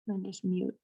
and just mute.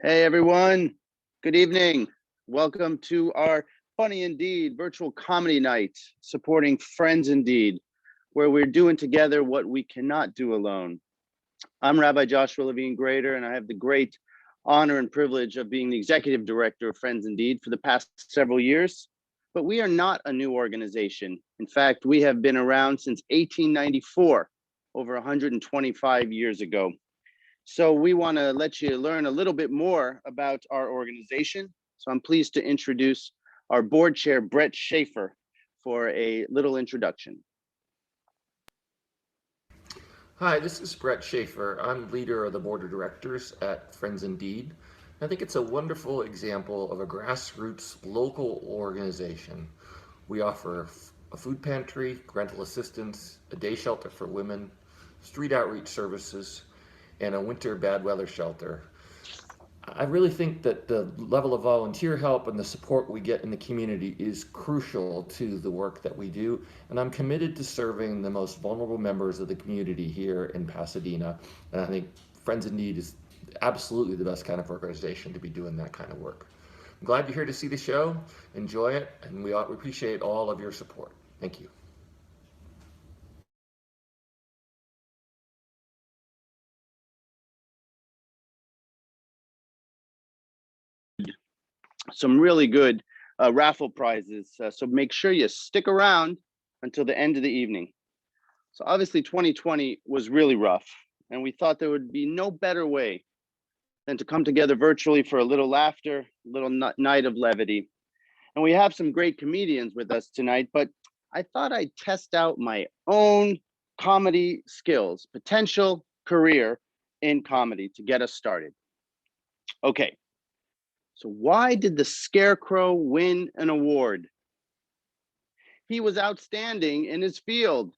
Hey everyone, good evening. Welcome to our Funny Indeed virtual comedy night supporting Friends Indeed, where we're doing together what we cannot do alone. I'm Rabbi Joshua Levine Grader, and I have the great honor and privilege of being the executive director of Friends Indeed for the past several years. But we are not a new organization. In fact, we have been around since 1894, over 125 years ago. So we want to let you learn a little bit more about our organization. So I'm pleased to introduce our board chair, Brett Schaefer, for a little introduction. Hi, this is Brett Schaefer. I'm leader of the board of directors at Friends Indeed. I think it's a wonderful example of a grassroots local organization. We offer a food pantry, rental assistance, a day shelter for women, street outreach services, and a winter bad weather shelter. I really think that the level of volunteer help and the support we get in the community is crucial to the work that we do. And I'm committed to serving the most vulnerable members of the community here in Pasadena. And I think Friends in Need is absolutely the best kind of organization to be doing that kind of work. I'm glad you're here to see the show. Enjoy it, and we appreciate all of your support. Thank you. Some really good raffle prizes. So make sure you stick around until the end of the evening. So obviously 2020 was really rough, and we thought there would be no better way than to come together virtually for a little laughter, a little night of levity. And we have some great comedians with us tonight, but I thought I'd test out my own comedy skills, potential career in comedy to get us started. Okay, so why did the Scarecrow win an award? He was outstanding in his field.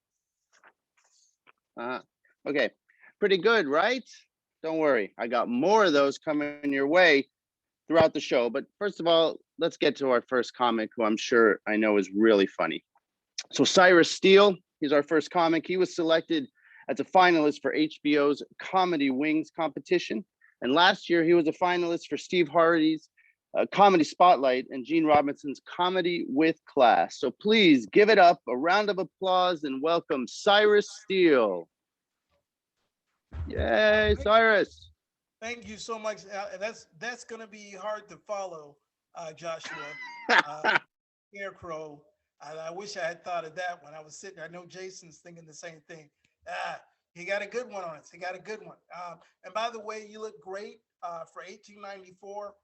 Uh, okay, pretty good, right? Don't worry, I got more of those coming your way throughout the show. But first of all, let's get to our first comic, who I'm sure I know is really funny. So Cyrus Steele, he's our first comic. He was selected as a finalist for HBO's Comedy Wings competition. And last year, he was a finalist for Steve Harvey's Comedy Spotlight and Gene Robinson's Comedy with Class. So please give it up, a round of applause, and welcome Cyrus Steele. Yay, Cyrus. Thank you so much. That's going to be hard to follow, Joshua. Uh, Scarecrow. I wish I had thought of that when I was sitting. I know Jason's thinking the same thing. Ah, he got a good one on us. He got a good one. And by the way, you look great for 1894.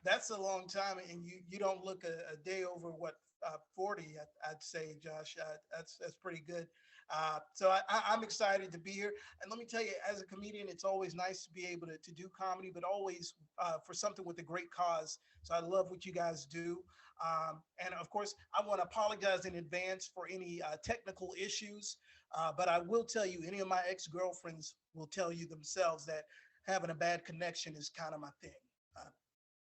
That's a long time, and you don't look a day over what 40. I'd say, Josh. That's pretty good. I'm excited to be here. And let me tell you, as a comedian, it's always nice to be able to do comedy, but always for something with a great cause. So I love what you guys do. And of course, I want to apologize in advance for any technical issues. But I will tell you, any of my ex girlfriends will tell you themselves that having a bad connection is kind of my thing. Uh,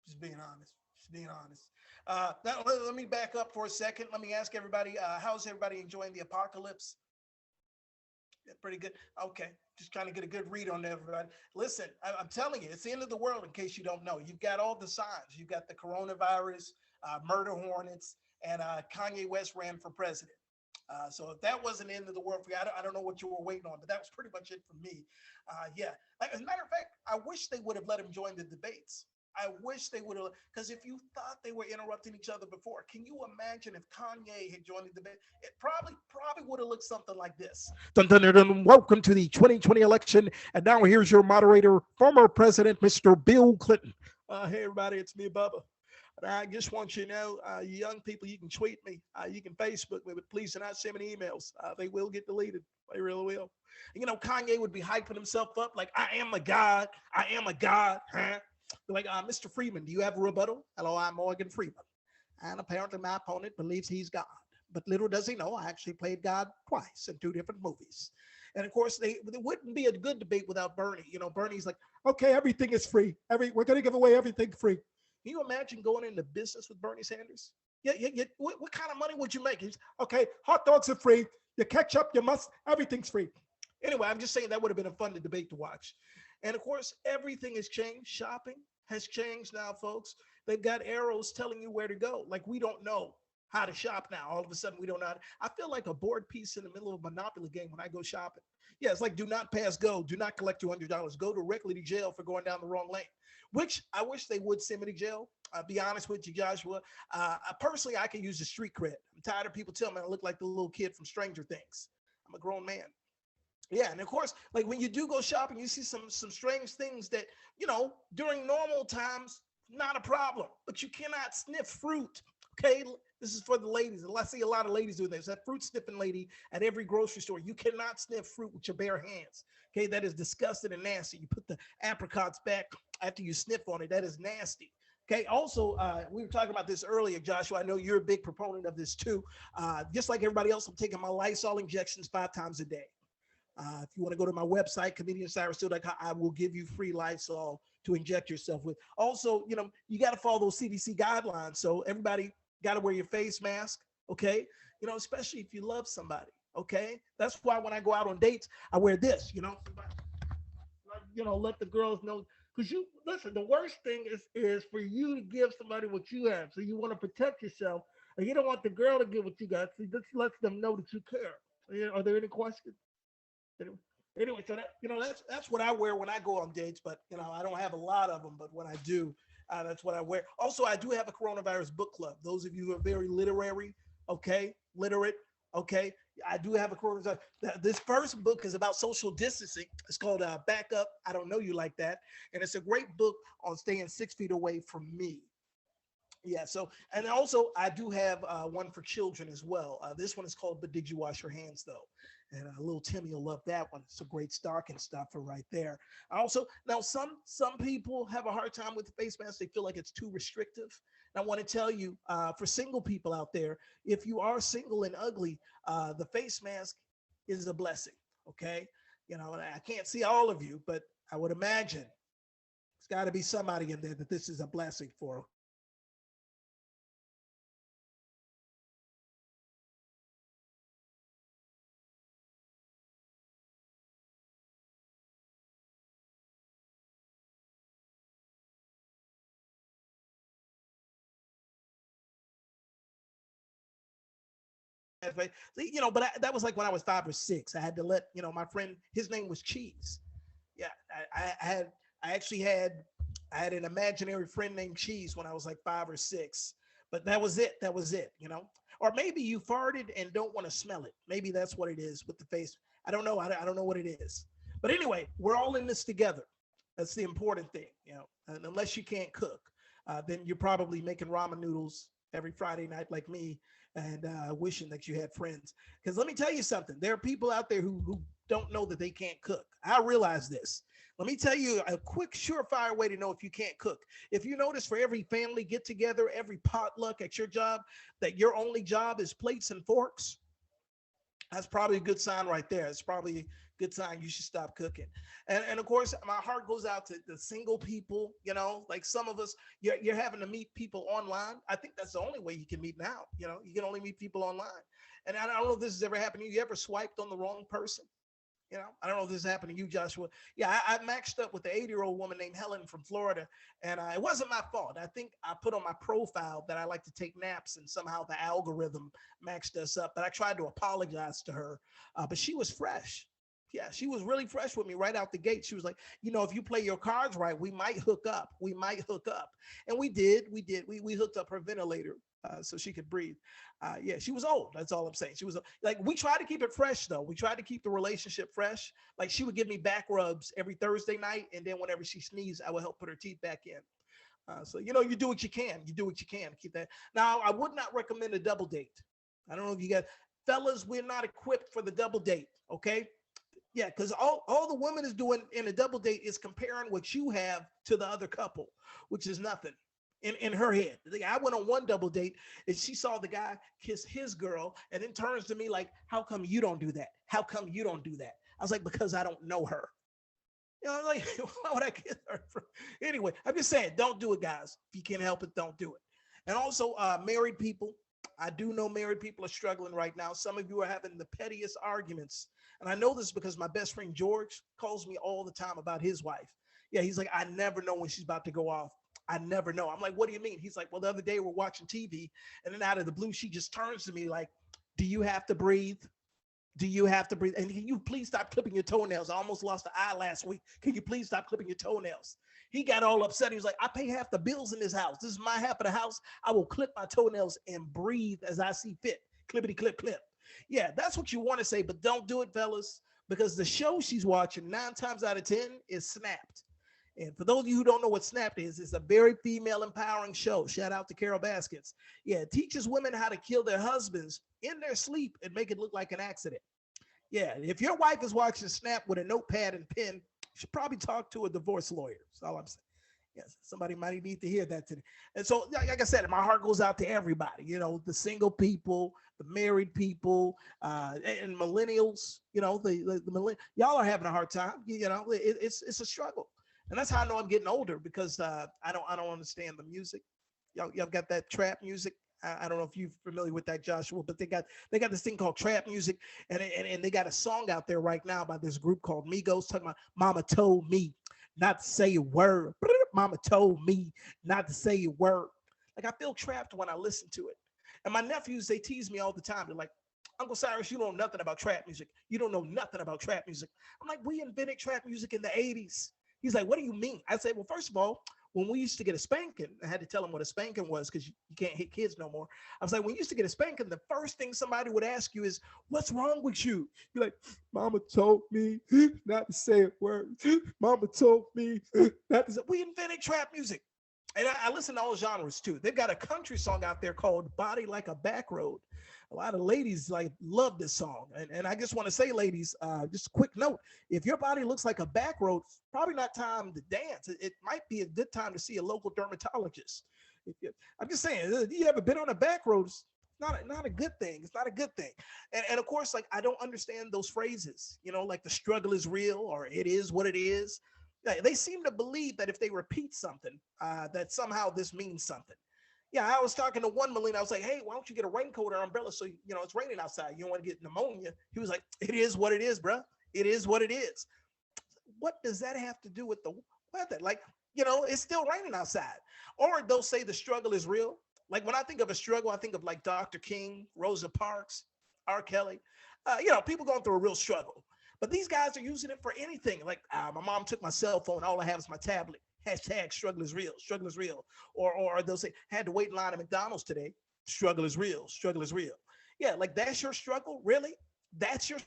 just being honest. Just being honest. Now, let me back up for a second. Let me ask everybody, how's everybody enjoying the apocalypse? Yeah, pretty good. Okay, just trying to get a good read on everybody. Listen, I'm telling you, it's the end of the world. In case you don't know, you've got all the signs. You've got the coronavirus, murder hornets, and Kanye West ran for president. So if that wasn't the end of the world for you, I don't know what you were waiting on, but that was pretty much it for me. Yeah. As a matter of fact, I wish they would have let him join the debates. I wish they would have, because if you thought they were interrupting each other before, can you imagine if Kanye had joined the debate? It probably would have looked something like this. Dun, dun, dun, dun. Welcome to the 2020 election, and now here's your moderator, former President Mr. Bill Clinton. Hey everybody, it's me, Bubba. And I just want you to know, you young people, you can tweet me, you can Facebook me, but please do not send me emails. They will get deleted. They really will. And, Kanye would be hyping himself up like, I am a god. I am a god. Huh? Like, Mr. Freeman, do you have a rebuttal? Hello, I'm Morgan Freeman. And apparently my opponent believes he's God. But little does he know, I actually played God twice in two different movies. And of course, they wouldn't be a good debate without Bernie. Bernie's like, okay, everything is free. We're going to give away everything free. Can you imagine going into business with Bernie Sanders? Yeah. What kind of money would you make? He's, okay, hot dogs are free. Your ketchup, your mustard, everything's free. Anyway, I'm just saying that would have been a fun debate to watch. And of course, everything has changed. Shopping. has changed now, folks. They've got arrows telling you where to go. Like we don't know how to shop now. All of a sudden, we don't know. I feel like a board piece in the middle of a Monopoly game when I go shopping. Yeah, it's like do not pass go. Do not collect $200. Go directly to jail for going down the wrong lane, which I wish they would send me to jail. I'll be honest with you, Joshua. Personally, I can use the street cred. I'm tired of people telling me I look like the little kid from Stranger Things. I'm a grown man. Yeah, and of course, like when you do go shopping, you see some strange things that, during normal times, not a problem. But you cannot sniff fruit. Okay, this is for the ladies. And I see a lot of ladies doing this. That fruit sniffing lady at every grocery store. You cannot sniff fruit with your bare hands. Okay, that is disgusting and nasty. You put the apricots back after you sniff on it. That is nasty. Okay. Also, we were talking about this earlier, Joshua. I know you're a big proponent of this too. Just like everybody else, I'm taking my Lysol injections 5 times a day. If you want to go to my website, comediancyrussteele.com, I will give you free Lysol to inject yourself with. Also, you got to follow those CDC guidelines. So everybody got to wear your face mask. Okay. Especially if you love somebody. Okay. That's why when I go out on dates, I wear this, let the girls know. Because listen, the worst thing is for you to give somebody what you have. So you want to protect yourself. And you don't want the girl to get what you got. So this lets them know that you care. Are there any questions? Anyway, so that's what I wear when I go on dates, but I don't have a lot of them, but when I do, that's what I wear. Also, I do have a coronavirus book club. Those of you who are very literary, literate, I do have a coronavirus. This first book is about social distancing. It's called Back Up, I Don't Know You Like That. And it's a great book on staying 6 feet away from me. Yeah, so, and also I do have one for children as well. This one is called But Did You Wash Your Hands, though? And little Timmy will love that one. It's a great stocking stuffer right there. Also, now some people have a hard time with the face mask. They feel like it's too restrictive. And I want to tell you, for single people out there, if you are single and ugly, the face mask is a blessing. Okay, I can't see all of you, but I would imagine it's got to be somebody in there that this is a blessing for. But that was like when I was 5 or 6. I had to let my friend. His name was Cheese. Yeah, I actually had an imaginary friend named Cheese when I was like 5 or 6. But that was it. That was it. Or maybe you farted and don't want to smell it. Maybe that's what it is with the face. I don't know. I don't know what it is. But anyway, we're all in this together. That's the important thing. And unless you can't cook, then you're probably making ramen noodles every Friday night like me, and wishing that you had friends. Because let me tell you something. There are people out there who don't know that they can't cook. I realize this. Let me tell you a quick, surefire way to know if you can't cook. If you notice, for every family get together, every potluck at your job, that your only job is plates and forks, that's probably a good sign right there. It's probably a good sign you should stop cooking. And of course, my heart goes out to the single people, like some of us, you're having to meet people online. I think that's the only way you can meet now. You can only meet people online. And I don't know if this has ever happened to you. You ever swiped on the wrong person? I don't know if this happened to you, Joshua. Yeah, I matched up with an 80-year-old woman named Helen from Florida, and it wasn't my fault. I think I put on my profile that I like to take naps, and somehow the algorithm matched us up. But I tried to apologize to her, but she was fresh. Yeah, she was really fresh with me right out the gate. She was like, if you play your cards right, we might hook up. We might hook up. And we did. We hooked up her ventilator so she could breathe. Yeah, she was old. That's all I'm saying. She was like, we tried to keep it fresh, though. We tried to keep the relationship fresh. Like, she would give me back rubs every Thursday night. And then whenever she sneezed, I would help put her teeth back in. So, you do what you can. You do what you can to keep that. Now, I would not recommend a double date. I don't know if you guys, fellas, we're not equipped for the double date. Okay. Yeah, because all the woman is doing in a double date is comparing what you have to the other couple, which is nothing in her head. I went on one double date and she saw the guy kiss his girl and then turns to me like, how come you don't do that? How come you don't do that? I was like, because I don't know her. Like, why would I kiss her? Anyway, I'm just saying, don't do it, guys. If you can't help it, don't do it. And also married people. I do know married people are struggling right now. Some of you are having the pettiest arguments. And I know this because my best friend George calls me all the time about his wife. Yeah, he's like, I never know when she's about to go off. I never know. I'm like, what do you mean? He's like, well, the other day we're watching TV, and then out of the blue, she just turns to me like, do you have to breathe? Do you have to breathe? And can you please stop clipping your toenails? I almost lost an eye last week. Can you please stop clipping your toenails? He got all upset. He was like, I pay half the bills in this house. This is my half of the house. I will clip my toenails and breathe as I see fit. Clippity clip clip. Yeah, that's what you want to say, but don't do it, fellas, because the show she's watching 9 times out of 10 is Snapped. And for those of you who don't know what Snapped is, it's a very female empowering show. Shout out to Carol Baskins. Yeah, it teaches women how to kill their husbands in their sleep and make it look like an accident. Yeah, if your wife is watching Snap with a notepad and pen, you should probably talk to a divorce lawyer. That's all I'm saying. Yes, somebody might need to hear that today. And so, like I said, my heart goes out to everybody, the single people, the married people, and millennials, y'all are having a hard time. It's a struggle. And that's how I know I'm getting older, because I don't understand the music. Y'all got that trap music. I don't know if you're familiar with that, Joshua, but they got this thing called trap music, and they got a song out there right now by this group called Migos talking about "Mama told me not to say a word." Mama told me not to say a word. Like, I feel trapped when I listen to it. And my nephews, they tease me all the time. They're like, Uncle Cyrus, you know nothing about trap music. You don't know nothing about trap music. I'm like, we invented trap music in the 80s. He's like, what do you mean? I say, well, first of all, when we used to get a spanking, I had to tell him what a spanking was, because you can't hit kids no more. I was like, when you used to get a spanking, the first thing somebody would ask you is, what's wrong with you? You're like, Mama told me not to say a word. Mama told me not to say. We invented trap music. And I listen to all genres too. They've got a country song out there called Body Like a Back Road. A lot of ladies love this song. And I just want to say, ladies, just a quick note. If your body looks like a back road, probably not time to dance. It might be a good time to see a local dermatologist. I'm just saying, you ever been on a back road? It's not a good thing. It's not a good thing. And of course, I don't understand those phrases, like the struggle is real, or it is what it is. They seem to believe that if they repeat something, that somehow this means something. Yeah, I was talking to one Molina. I was like, hey, why don't you get a raincoat or umbrella so it's raining outside? You don't want to get pneumonia. He was like, it is what it is, bro. It is what it is. What does that have to do with the weather? It's still raining outside. Or they'll say the struggle is real. Like, when I think of a struggle, I think of like Dr. King, Rosa Parks, R. Kelly. People going through a real struggle. But these guys are using it for anything. Like, my mom took my cell phone. All I have is my tablet. Hashtag struggle is real. Struggle is real. Or they'll say, had to wait in line at McDonald's today. Struggle is real. Struggle is real. Yeah, like, that's your struggle? Really? That's your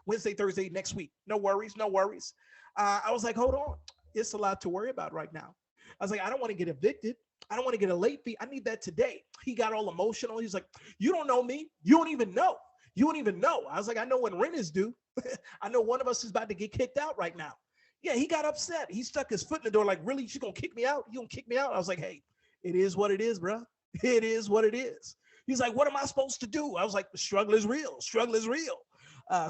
Wednesday, Thursday next week. No worries, no worries. I was like, hold on. It's a lot to worry about right now. I was like, I don't want to get evicted. I don't want to get a late fee. I need that today. He got all emotional. He's like, you don't know me. You don't even know. You don't even know. I was like, I know when rent is due. I know one of us is about to get kicked out right now. Yeah, he got upset. He stuck his foot in the door like, really? You gonna kick me out? You gonna kick me out? I was like, hey, it is what it is, bro. It is what it is. He's like, what am I supposed to do? I was like, the struggle is real. Struggle is real.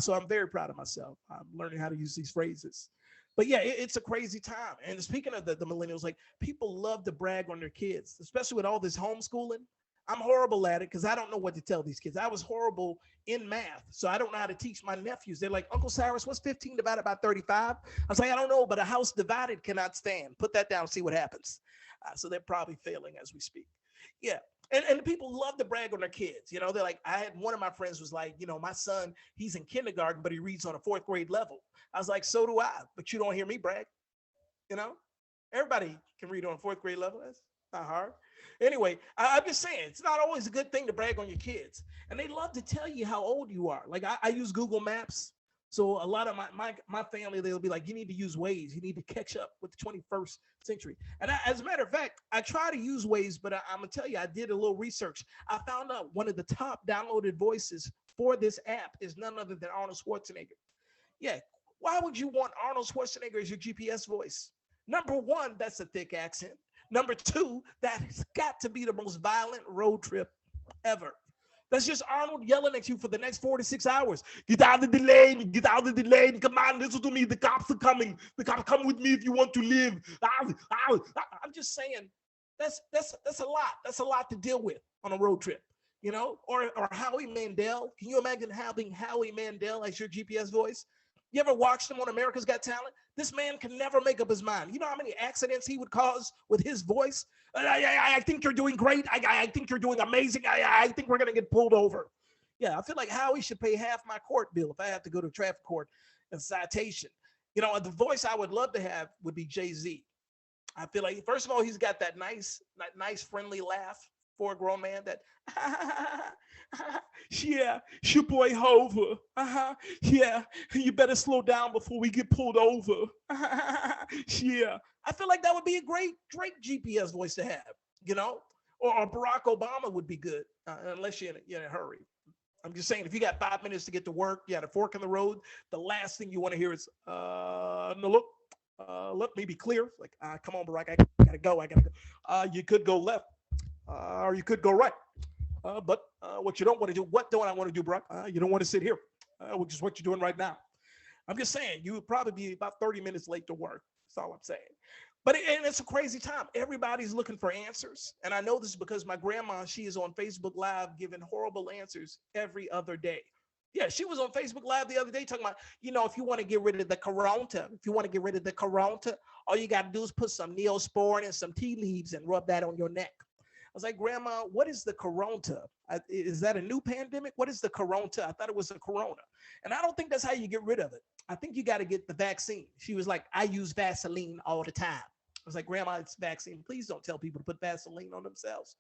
So I'm very proud of myself. I'm learning how to use these phrases. But yeah, it's a crazy time. And speaking of the millennials, like, people love to brag on their kids, especially with all this homeschooling. I'm horrible at it because I don't know what to tell these kids. I was horrible in math, so I don't know how to teach my nephews. They're like, Uncle Cyrus, what's 15 divided by 35? I was like, I don't know, but a house divided cannot stand. Put that down, see what happens. So they're probably failing as we speak. Yeah. And people love to brag on their kids. They're like, I had one of my friends was like, my son, he's in kindergarten, but he reads on a 4th grade level. I was like, so do I, but you don't hear me brag. Everybody can read on a 4th grade level. That's not hard. Anyway, I'm just saying, it's not always a good thing to brag on your kids. And they love to tell you how old you are. Like, I use Google Maps. So a lot of my family, they'll be like, you need to use Waze. You need to catch up with the 21st century. And as a matter of fact, I try to use Waze, but I'm going to tell you, I did a little research. I found out one of the top downloaded voices for this app is none other than Arnold Schwarzenegger. Yeah. Why would you want Arnold Schwarzenegger as your GPS voice? Number one, that's a thick accent. Number two, that's got to be the most violent road trip ever. That's just Arnold yelling at you for the next 4 to 6 hours. Get out of the lane. Get out of the lane. Come on, listen to me. The cops are coming. The cops come with me if you want to live. I'm just saying, that's a lot. That's a lot to deal with on a road trip, you know? Or Howie Mandel. Can you imagine having Howie Mandel as your GPS voice? You ever watched him on America's Got Talent? This man can never make up his mind. You know how many accidents he would cause with his voice? I think you're doing great. I think you're doing amazing. I think we're going to get pulled over. Yeah, I feel like Howie should pay half my court bill if I have to go to traffic court and citation. You know, the voice I would love to have would be Jay-Z. I feel like, first of all, he's got that nice friendly laugh for a grown man that, yeah, your boy Hover. Yeah, you better slow down before we get pulled over. Yeah, I feel like that would be a great GPS voice to have, you know? Or Barack Obama would be good, unless you're in a hurry. I'm just saying, if you got 5 minutes to get to work, you had a fork in the road, the last thing you want to hear is, no, look, let me be clear. Like, come on, Barack, I gotta go. You could go left, or you could go right. But what you don't want to do, what don't I want to do, Barack? You don't want to sit here, which is what you're doing right now. I'm just saying, you would probably be about 30 minutes late to work. That's all I'm saying. But it's a crazy time. Everybody's looking for answers. And I know this is because my grandma, she is on Facebook Live giving horrible answers every other day. Yeah, she was on Facebook Live the other day talking about, you know, if you want to get rid of the corona, all you got to do is put some Neosporin and some tea leaves and rub that on your neck. I was like, Grandma, what is the corona? Is that a new pandemic? What is the corona? I thought it was a corona. And I don't think that's how you get rid of it. I think you got to get the vaccine. She was like, I use Vaseline all the time. I was like, Grandma, it's vaccine. Please don't tell people to put Vaseline on themselves.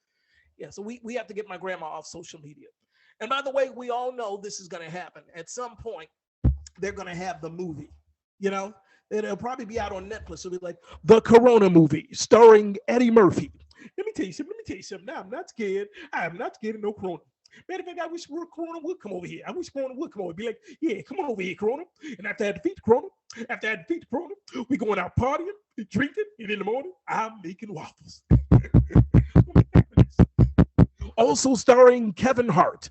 Yeah, so we have to get my grandma off social media. And by the way, we all know this is going to happen. At some point, they're going to have the movie, you know? It'll probably be out on Netflix. It'll be like, The Corona Movie, starring Eddie Murphy. Let me tell you something. Now, I'm not scared. I'm not scared of no Corona. Matter of fact, I wish Corona would come over here. I wish Corona would come over. Be like, yeah, come on over here, Corona. And after I defeat Corona, we going out partying, drinking, and in the morning, I'm making waffles. Also starring Kevin Hart.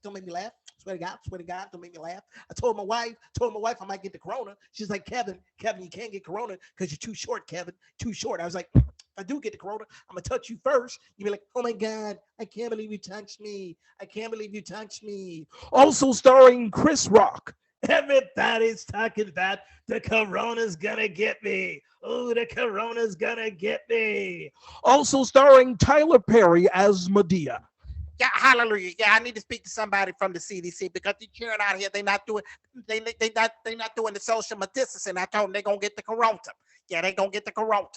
Don't make me laugh. Swear to God, don't make me laugh. I told my wife I might get the corona. She's like, Kevin, you can't get corona because you're too short, Kevin. Too short. I was like, if I do get the corona, I'm gonna touch you first. You'd be like, oh my God, I can't believe you touched me. Also starring Chris Rock. Everybody's talking about the corona's gonna get me. Oh, the corona's gonna get me. Also starring Tyler Perry as Medea. Yeah, hallelujah. Yeah, I need to speak to somebody from the CDC because they're cheering out here. They're not doing the social distancing. I told them they're gonna get the corona. Yeah, they're gonna get the corona.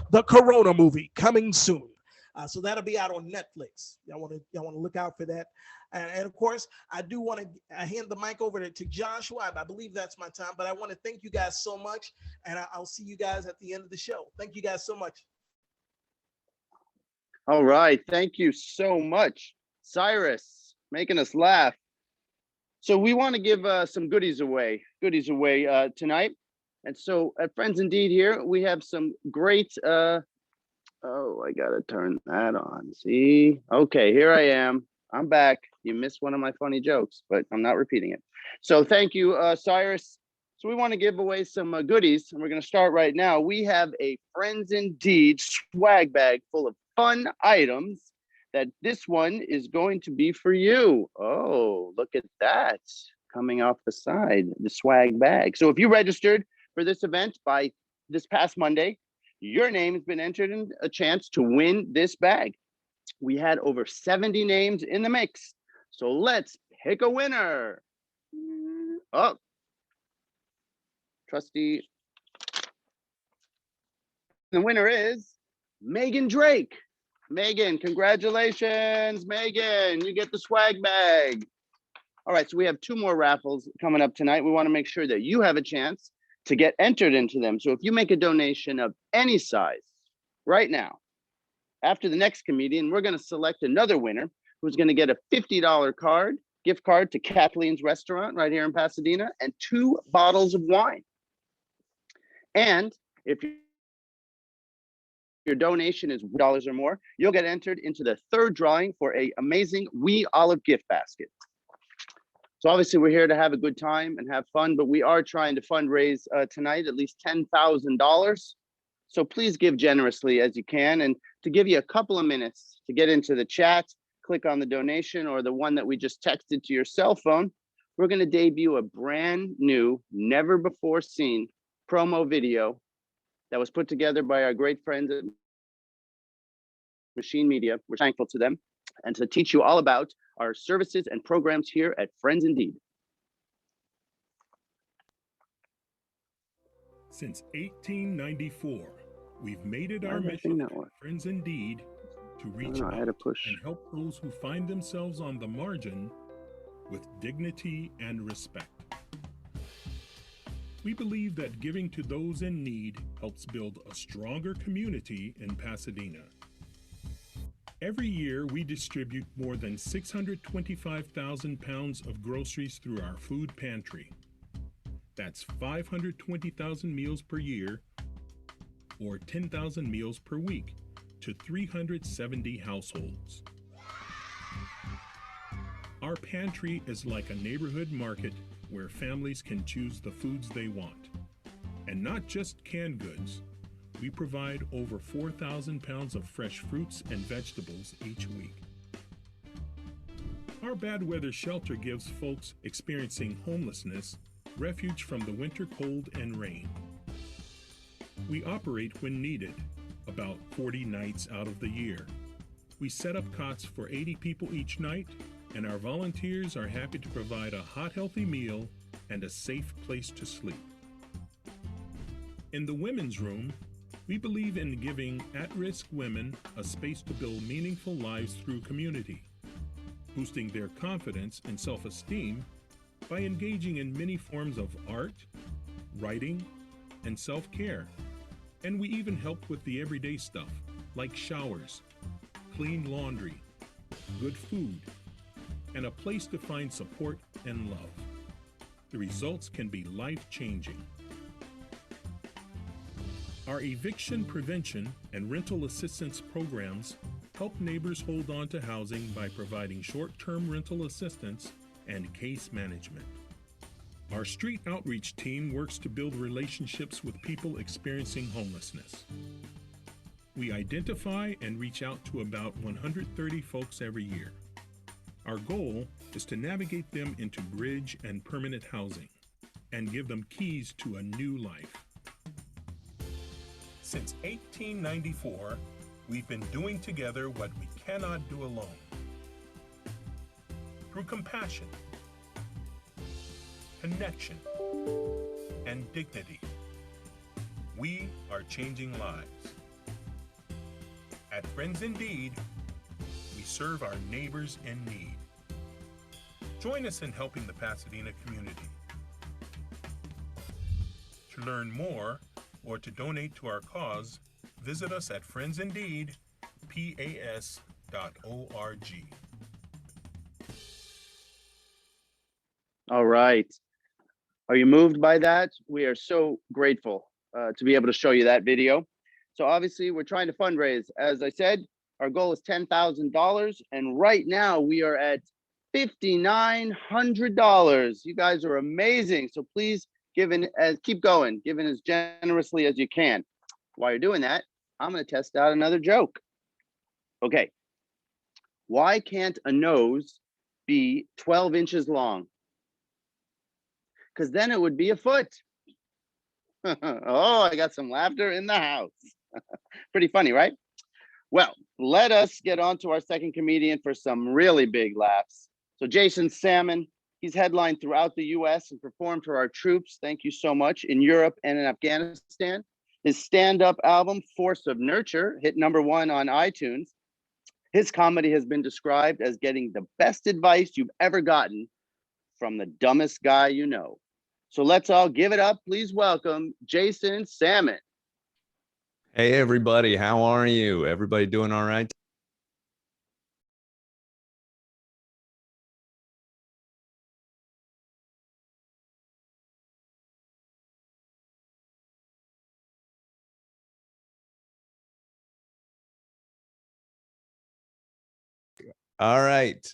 The Corona Movie coming soon. So that'll be out on Netflix. Y'all want to look out for that. And of course, I do want to hand the mic over to Joshua. I believe that's my time, but I want to thank you guys so much, and I'll see you guys at the end of the show. Thank you guys so much. All right. Thank you so much, Cyrus, making us laugh. So we want to give some goodies away tonight. And so at Friends Indeed here, we have some great, oh, I got to turn that on. See? Okay, here I am. I'm back. You missed one of my funny jokes, but I'm not repeating it. So thank you, Cyrus. So we want to give away some goodies, and we're going to start right now. We have a Friends Indeed swag bag full of fun items that this one is going to be for you. Oh, look at that. Coming off the side, the swag bag. So if you registered for this event by this past Monday, your name has been entered in a chance to win this bag. We had over 70 names in the mix. So let's pick a winner. Oh, trustee. The winner is Megan Drake. Megan, congratulations, Megan. You get the swag bag. All right, so we have 2 more raffles coming up tonight. We want to make sure that you have a chance to get entered into them. So if you make a donation of any size right now, after the next comedian, we're going to select another winner who's going to get a $50 gift card to Kathleen's restaurant right here in Pasadena, and 2 bottles of wine. And if your donation is $1 or more, you'll get entered into the third drawing for a amazing We Olive gift basket. So obviously we're here to have a good time and have fun, but we are trying to fundraise tonight at least $10,000. So please give generously as you can. And to give you a couple of minutes to get into the chat, click on the donation or the one that we just texted to your cell phone. We're going to debut a brand new, never before seen promo video that was put together by our great friends at Machine Media. We're thankful to them, and to teach you all about our services and programs here at Friends Indeed. Since 1894, we've made it Why our does that mission thing not at work? Friends Indeed to reach know, I had out to push. and help those who find themselves on the margin with dignity and respect. We believe that giving to those in need helps build a stronger community in Pasadena. Every year, we distribute more than 625,000 pounds of groceries through our food pantry. That's 520,000 meals per year, or 10,000 meals per week, to 370 households. Our pantry is like a neighborhood market where families can choose the foods they want. And not just canned goods. We provide over 4,000 pounds of fresh fruits and vegetables each week. Our bad weather shelter gives folks experiencing homelessness refuge from the winter cold and rain. We operate when needed, about 40 nights out of the year. We set up cots for 80 people each night, and our volunteers are happy to provide a hot, healthy meal and a safe place to sleep. In the women's room, we believe in giving at-risk women a space to build meaningful lives through community, boosting their confidence and self-esteem by engaging in many forms of art, writing, and self-care. And we even help with the everyday stuff, like showers, clean laundry, good food, and a place to find support and love. The results can be life-changing. Our eviction prevention and rental assistance programs help neighbors hold on to housing by providing short-term rental assistance and case management. Our street outreach team works to build relationships with people experiencing homelessness. We identify and reach out to about 130 folks every year. Our goal is to navigate them into bridge and permanent housing and give them keys to a new life. Since 1894, we've been doing together what we cannot do alone. Through compassion, connection, and dignity, we are changing lives. At Friends Indeed, we serve our neighbors in need. Join us in helping the Pasadena community. To learn more or to donate to our cause, visit us at friendsindeedpas.org. All right. Are you moved by that? We are so grateful to be able to show you that video. So obviously we're trying to fundraise. As I said, our goal is $10,000, and right now we are at $5,900. You guys are amazing. So please keep going, giving as generously as you can. While you're doing that, I'm going to test out another joke. Okay. Why can't a nose be 12 inches long? Because then it would be a foot. Oh, I got some laughter in the house. Pretty funny, right? Well, let us get on to our second comedian for some really big laughs. So Jason Salmon, he's headlined throughout the US and performed for our troops, thank you so much, in Europe and in Afghanistan. His stand-up album, Force of Nurture, hit #1 on iTunes. His comedy has been described as getting the best advice you've ever gotten from the dumbest guy you know. So let's all give it up. Please welcome Jason Salmon. Hey, everybody. How are you? Everybody doing all right? All right.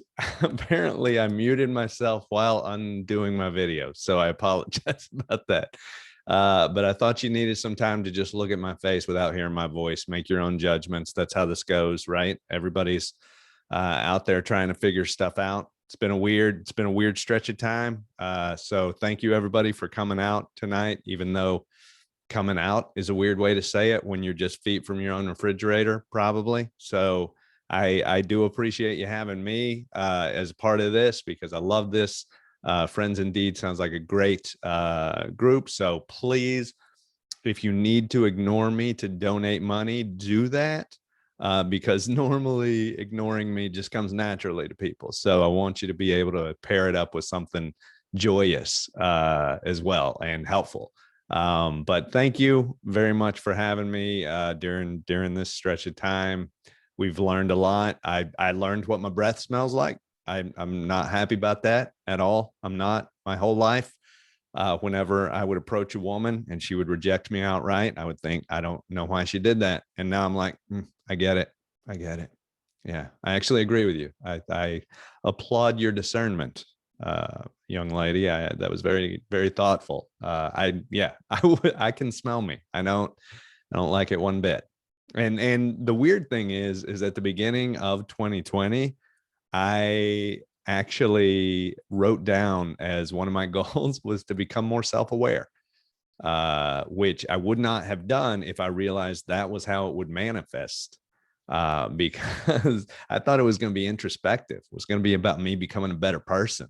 Apparently, I muted myself while undoing my video, so I apologize about that. But I thought you needed some time to just look at my face without hearing my voice, make your own judgments. That's how this goes, right? Everybody's out there trying to figure stuff out. It's been a weird stretch of time. So thank you everybody for coming out tonight, even though coming out is a weird way to say it when you're just feet from your own refrigerator, probably. So I do appreciate you having me as part of this, because I love this. Friends Indeed sounds like a great group. So please, if you need to ignore me to donate money, do that, because normally ignoring me just comes naturally to people. So I want you to be able to pair it up with something joyous as well and helpful. But thank you very much for having me during this stretch of time. We've learned a lot. I learned what my breath smells like. I'm not happy about that at all. I'm not. My whole life, whenever I would approach a woman and she would reject me outright, I would think, I don't know why she did that. And now I'm like, I get it. I get it. Yeah, I actually agree with you. I applaud your discernment, young lady. That was very, very thoughtful. I can smell me. I don't like it one bit. And the weird thing is at the beginning of 2020, I actually wrote down as one of my goals was to become more self-aware, which I would not have done if I realized that was how it would manifest, because I thought it was going to be introspective. It was going to be about me becoming a better person.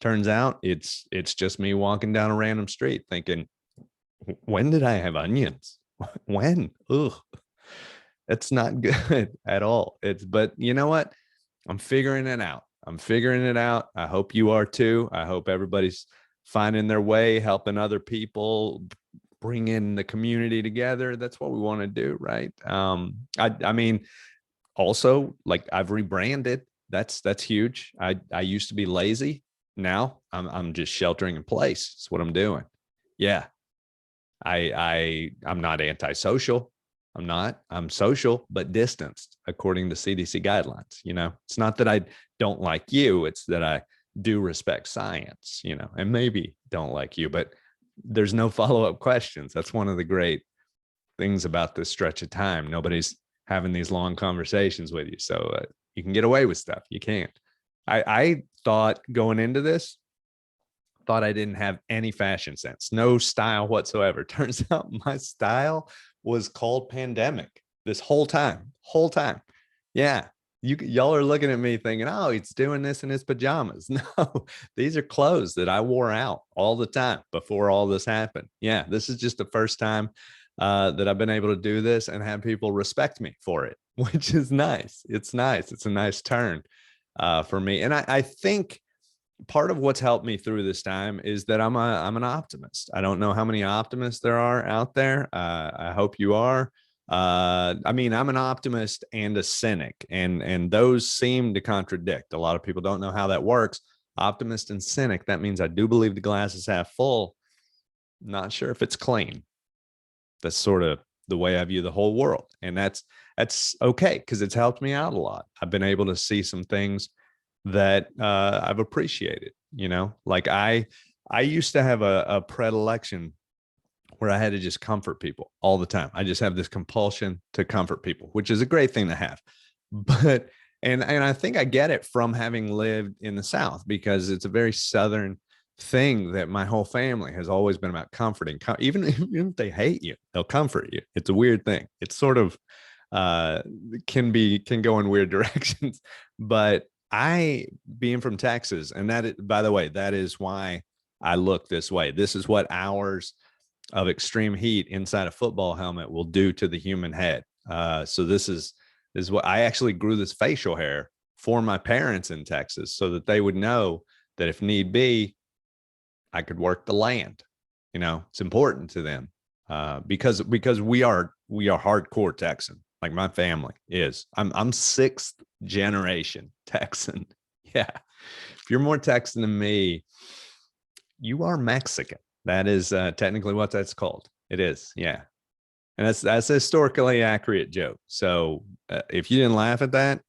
Turns out it's just me walking down a random street thinking, when did I have onions? When? Ugh, it's not good at all. But you know what? I'm figuring it out. I hope you are too. I hope everybody's finding their way, helping other people, bringing the community together. That's what we want to do, right? I mean, also, like, I've rebranded. That's huge. I used to be lazy. Now I'm just sheltering in place. That's what I'm doing. Yeah. I'm not antisocial. I'm social, but distanced according to CDC guidelines. It's not that I don't like you. It's that I do respect science, and maybe don't like you, but there's no follow-up questions. That's one of the great things about this stretch of time. Nobody's having these long conversations with you. So you can get away with stuff. You can't. I thought going into this, I didn't have any fashion sense, no style whatsoever. Turns out my style was called pandemic this whole time. Yeah. Y'all are looking at me thinking, oh, he's doing this in his pajamas. No, these are clothes that I wore out all the time before all this happened. Yeah. This is just the first time that I've been able to do this and have people respect me for it, which is nice. It's nice. It's a nice turn for me. And I think part of what's helped me through this time is that I'm an optimist. I don't know how many optimists there are out there. I hope you are. I mean, I'm an optimist and a cynic, and those seem to contradict. A lot of people don't know how that works. Optimist and cynic, that means I do believe the glass is half full. Not sure if it's clean. That's sort of the way I view the whole world. And that's okay, because it's helped me out a lot. I've been able to see some things that I've appreciated, like I used to have a predilection where I had to just comfort people all the time. I just have this compulsion to comfort people, which is a great thing to have. But, and I think I get it from having lived in the South, because it's a very Southern thing that my whole family has always been about comforting. Even if they hate you, they'll comfort you. It's a weird thing. It's sort of can go in weird directions, but I, being from Texas, and by the way, that is why I look this way. This is what hours of extreme heat inside a football helmet will do to the human head. So this is what I actually grew this facial hair for my parents in Texas, so that they would know that if need be, I could work the land. It's important to them because we are hardcore Texan. Like my family is. I'm sixth generation Texan. Yeah. If you're more Texan than me, you are Mexican. That is technically what that's called. It is. Yeah. And that's a historically accurate joke. So if you didn't laugh at that,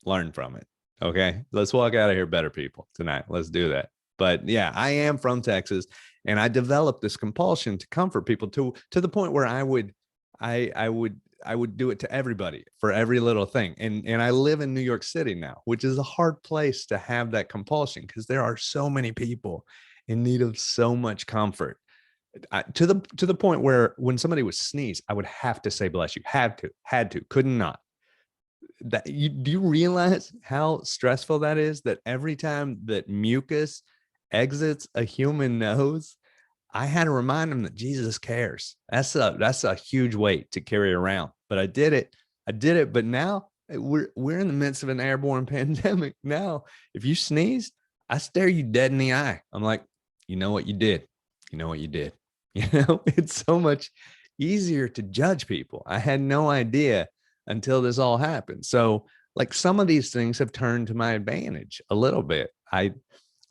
learn from it. Okay. Let's walk out of here better people tonight. Let's do that. But yeah, I am from Texas, and I developed this compulsion to comfort people to the point where I would do it to everybody for every little thing. And I live in New York City now, which is a hard place to have that compulsion because there are so many people in need of so much comfort. To the point where when somebody would sneeze, I would have to say bless you. Had to, could not. Do you realize how stressful that is? That every time that mucus exits a human nose, I had to remind them that Jesus cares. That's a huge weight to carry around. But I did it. But now we're in the midst of an airborne pandemic. Now, if you sneeze, I stare you dead in the eye. I'm like, you know what you did. You know what you did. It's so much easier to judge people. I had no idea until this all happened. So like some of these things have turned to my advantage a little bit.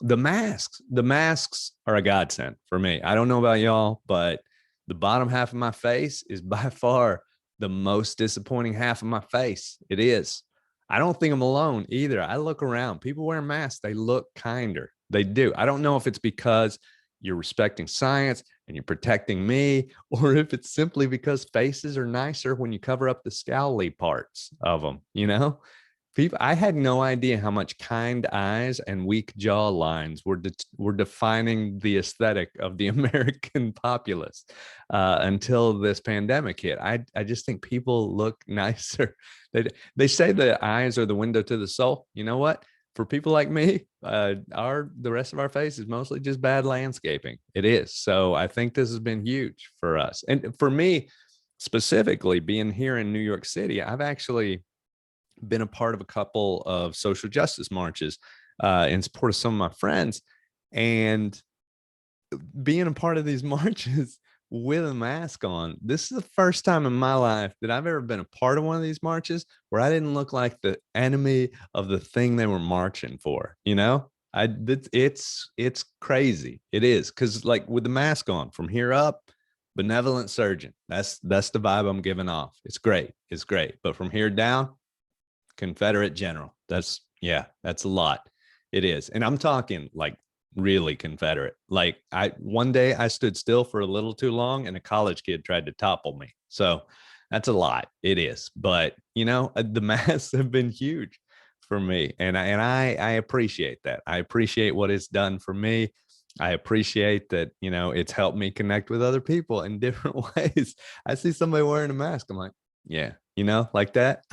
The masks are a godsend for me. I don't know about y'all, but the bottom half of my face is by far the most disappointing half of my face. It is. I don't think I'm alone either. I look around, people wearing masks, they look kinder. They do. I don't know if it's because you're respecting science and you're protecting me, or if it's simply because faces are nicer when you cover up the scowly parts of them, People, I had no idea how much kind eyes and weak jaw lines were defining the aesthetic of the American populace until this pandemic hit. I just think people look nicer. They say the eyes are the window to the soul. You know what? For people like me, the rest of our face is mostly just bad landscaping. It is. So I think this has been huge for us. And for me, specifically being here in New York City, I've actually been a part of a couple of social justice marches in support of some of my friends. And being a part of these marches with a mask on, this is the first time in my life that I've ever been a part of one of these marches where I didn't look like the enemy of the thing they were marching for. It's crazy. It is, because like with the mask on from here up, benevolent surgeon, that's the vibe I'm giving off. It's great. But from here down, Confederate general. That's a lot. It is. And I'm talking like really Confederate. Like one day I stood still for a little too long and a college kid tried to topple me. So that's a lot. It is. But the masks have been huge for me. And I appreciate that. I appreciate what it's done for me. I appreciate that, it's helped me connect with other people in different ways. I see somebody wearing a mask. I'm like, yeah, like that.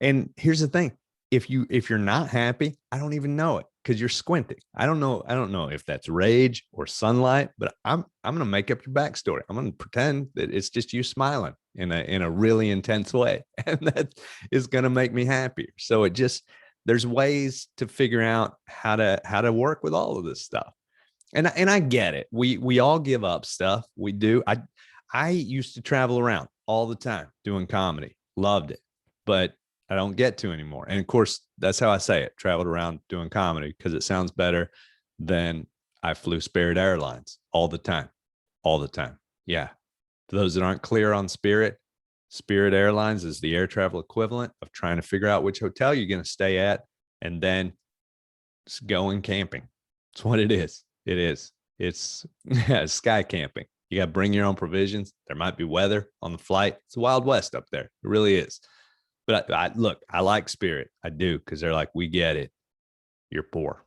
And here's the thing. If you're not happy, I don't even know it because you're squinting. I don't know if that's rage or sunlight, but I'm going to make up your backstory. I'm going to pretend that it's just you smiling in a really intense way. And that is going to make me happier. So there's ways to figure out how to work with all of this stuff. And I get it. We all give up stuff. We do. I used to travel around all the time doing comedy. Loved it. But I don't get to anymore. And of course, that's how I say it. Traveled around doing comedy because it sounds better than I flew Spirit Airlines all the time. Yeah. For those that aren't clear on Spirit Airlines is the air travel equivalent of trying to figure out which hotel you're going to stay at and then just going camping. That's what it is. It is. It's sky camping. You got to bring your own provisions. There might be weather on the flight. It's the Wild West up there. It really is. But I like Spirit. I do, because they're like, we get it. You're poor.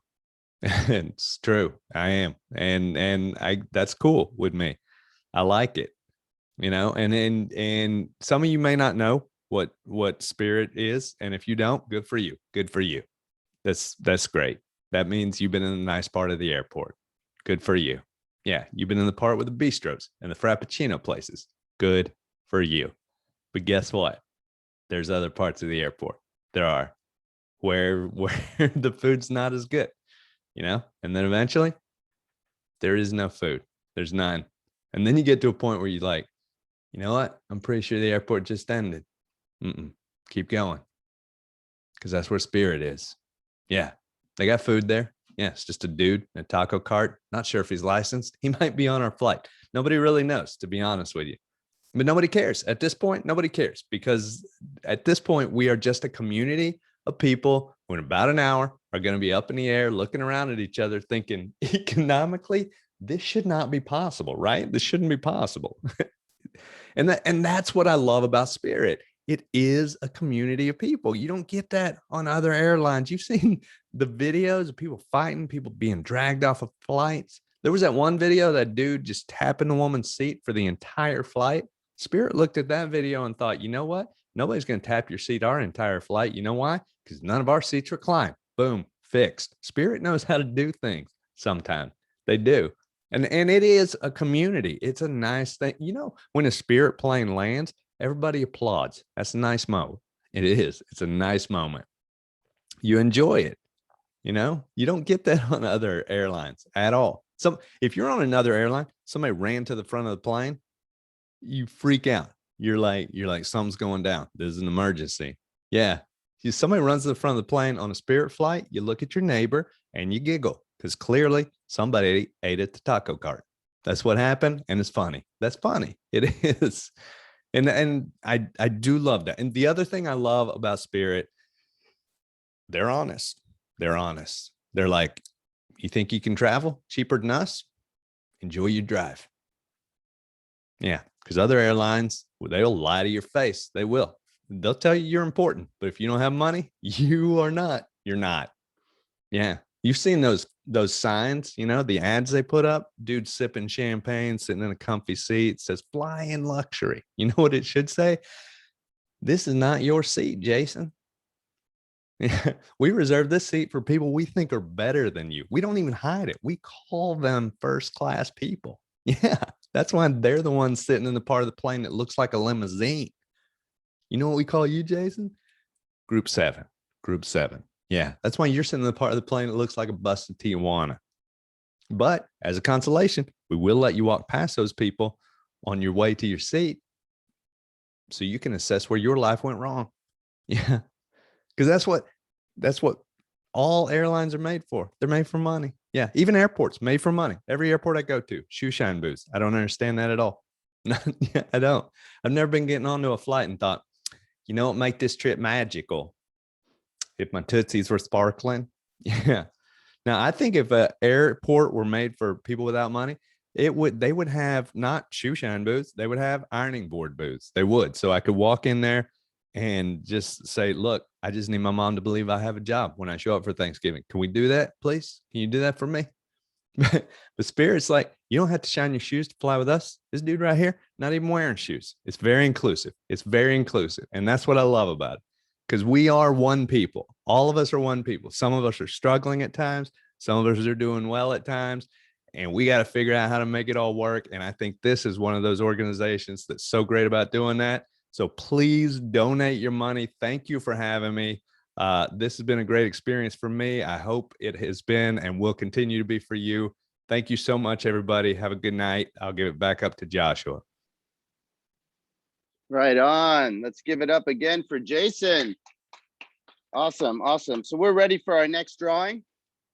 And it's true. I am. And that's cool with me. I like it. And some of you may not know what Spirit is. And if you don't, good for you. Good for you. That's great. That means you've been in a nice part of the airport. Good for you. Yeah. You've been in the part with the bistros and the Frappuccino places. Good for you. But guess what? There's other parts of the airport. There are where the food's not as good, and then eventually there is no food. There's none. And then you get to a point where you're like, you know what? I'm pretty sure the airport just ended. Keep going. Because that's where Spirit is. Yeah. They got food there. Yeah. It's just a dude in a taco cart. Not sure if he's licensed. He might be on our flight. Nobody really knows, to be honest with you. But nobody cares. At this point, nobody cares, because at this point, we are just a community of people who in about an hour are going to be up in the air looking around at each other thinking economically, this should not be possible, right? This shouldn't be possible. And that's what I love about Spirit. It is a community of people. You don't get that on other airlines. You've seen the videos of people fighting, people being dragged off of flights. There was that one video, that dude just tapping the woman's seat for the entire flight. Spirit looked at that video and thought, you know what? Nobody's going to tap your seat our entire flight. You know why? Because none of our seats recline. Boom, fixed. Spirit knows how to do things sometimes. They do. And it is a community. It's a nice thing. You know, when a Spirit plane lands, everybody applauds. That's a nice moment. It is. It's a nice moment. You enjoy it. You know, you don't get that on other airlines at all. So if you're on another airline, somebody ran to the front of the plane, you freak out. You're like, something's going down. There's an emergency. Yeah. If somebody runs to the front of the plane on a Spirit flight, you look at your neighbor and you giggle because clearly somebody ate at the taco cart. That's what happened. And it's funny. That's funny. It is. And I do love that. And the other thing I love about Spirit, they're honest. They're honest. They're like, you think you can travel cheaper than us? Enjoy your drive. Yeah. Because other airlines, they'll lie to your face. They will. They'll tell you you're important. But if you don't have money, you are not. You're not. Yeah. You've seen those signs, you know, the ads they put up, dude sipping champagne, sitting in a comfy seat, says fly in luxury. You know what it should say? This is not your seat, Jason. We reserve this seat for people we think are better than you. We don't even hide it. We call them first class people. Yeah. That's why they're the ones sitting in the part of the plane that looks like a limousine. You know what we call you, Jason? Group 7. Group 7. Yeah, that's why you're sitting in the part of the plane that looks like a bus to Tijuana. But as a consolation, we will let you walk past those people on your way to your seat so you can assess where your life went wrong. Yeah, because that's what all airlines are made for. They're made for money. Yeah, even airports made for money. Every airport I go to, shoe shine booths. I don't understand that at all. I don't. I've never been getting onto a flight and thought, you know what, make this trip magical. If my Tootsies were sparkling. Yeah. Now, I think if an airport were made for people without money, they would have not shoe shine booths. They would have ironing board booths. They would. So I could walk in there and just say, look, I just need my mom to believe I have a job when I show up for Thanksgiving. Can we do that, please? Can you do that for me? But Spirit's like, you don't have to shine your shoes to fly with us. This dude right here, not even wearing shoes. It's very inclusive. It's very inclusive. And that's what I love about it. Because we are one people. All of us are one people. Some of us are struggling at times. Some of us are doing well at times. And we got to figure out how to make it all work. And I think this is one of those organizations that's so great about doing that. So please donate your money. Thank you for having me. This has been a great experience for me. I hope it has been and will continue to be for you. Thank you so much, everybody. Have a good night. I'll give it back up to Joshua. Right on. Let's give it up again for Jason. Awesome. Awesome. So we're ready for our next drawing.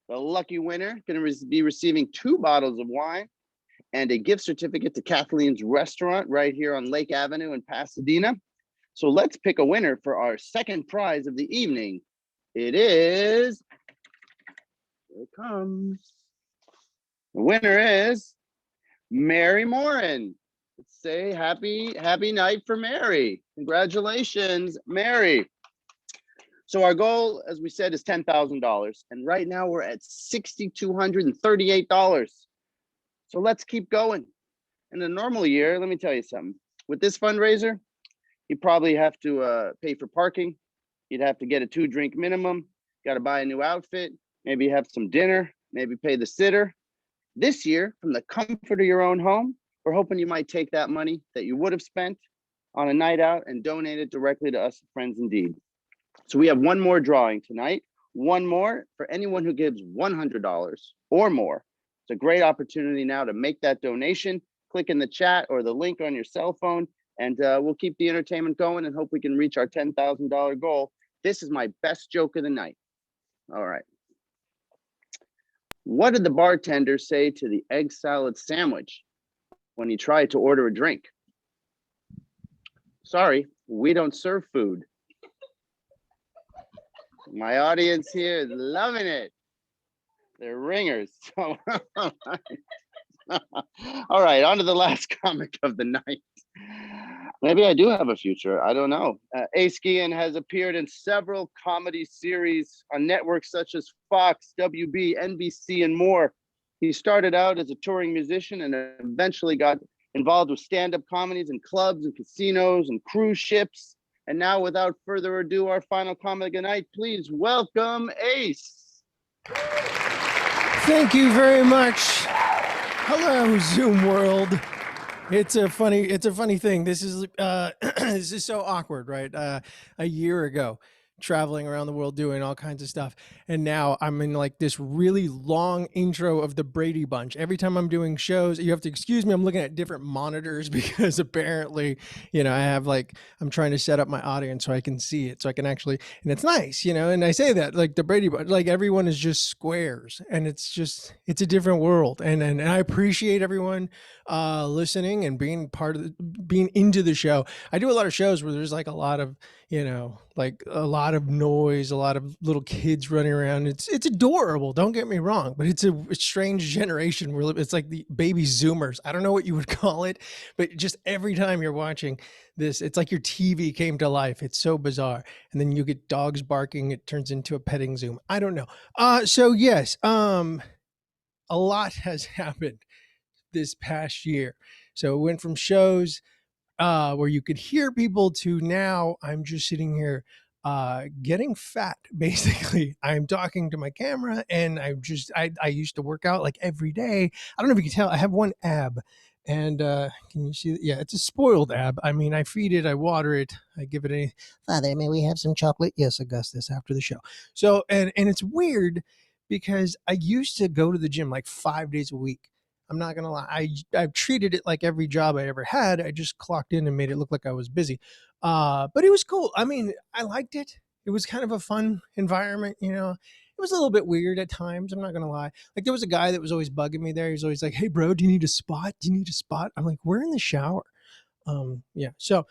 The lucky winner going to be receiving 2 bottles of wine and a gift certificate to Kathleen's restaurant right here on Lake Avenue in Pasadena. So let's pick a winner for our second prize of the evening. It is, here it comes. The winner is Mary Morin. Let's say happy night for Mary. Congratulations, Mary. So our goal, as we said, is $10,000. And right now we're at $6,238. So let's keep going. In a normal year, let me tell you something. With this fundraiser, you probably have to pay for parking. You'd have to get a 2-drink minimum. Got to buy a new outfit. Maybe have some dinner. Maybe pay the sitter. This year, from the comfort of your own home, we're hoping you might take that money that you would have spent on a night out and donate it directly to us, Friends Indeed. So we have one more drawing tonight. One more for anyone who gives $100 or more. It's a great opportunity now to make that donation. Click in the chat or the link on your cell phone, and we'll keep the entertainment going and hope we can reach our $10,000 goal. This is my best joke of the night. All right. What did the bartender say to the egg salad sandwich when he tried to order a drink? Sorry, we don't serve food. My audience here is loving it. They're ringers. All right, on to the last comic of the night. Maybe I do have a future. I don't know. Ace Guillen has appeared in several comedy series on networks such as Fox, WB, NBC, and more. He started out as a touring musician and eventually got involved with stand-up comedies in clubs and casinos and cruise ships. And now, without further ado, our final comic of the night, please welcome Ace. Thank you very much. Hello, Zoom world. It's a funny thing. This is this is so awkward, right? A year ago, traveling around the world doing all kinds of stuff, and now I'm in like this really long intro of the Brady Bunch. Every time I'm doing shows, you have to excuse me, I'm looking at different monitors because apparently, I have I'm trying to set up my audience so I can see it, so I can actually, and it's nice, and I say that like the Brady Bunch, like everyone is just squares, and it's a different world, and I appreciate everyone listening and being being into the show. I do a lot of shows where there's like a lot of like a lot of noise, a lot of little kids running around. It's adorable, don't get me wrong, but it's a strange generation. It's like the baby Zoomers. I don't know what you would call it, but just every time you're watching this, it's like your TV came to life. It's so bizarre. And then you get dogs barking. It turns into a petting Zoom. I don't know. So yes, a lot has happened this past year. So it went from shows where you could hear people to now I'm just sitting here getting fat. Basically, I'm talking to my camera, and I used to work out like every day. I don't know if you can tell, I have one ab, and can you see? Yeah, it's a spoiled ab. I mean, I feed it, I water it, I give it a Father, may we have some chocolate? Yes, Augustus, after the show. So and it's weird because I used to go to the gym like 5 days a week. I'm not gonna lie. I've treated it like every job I ever had. I just clocked in and made it look like I was busy. But it was cool. I mean, I liked it. It was kind of a fun environment, It was a little bit weird at times. I'm not gonna lie. Like there was a guy that was always bugging me there. He was always like, "Hey, bro, do you need a spot? Do you need a spot?" I'm like, "We're in the shower." Yeah. So,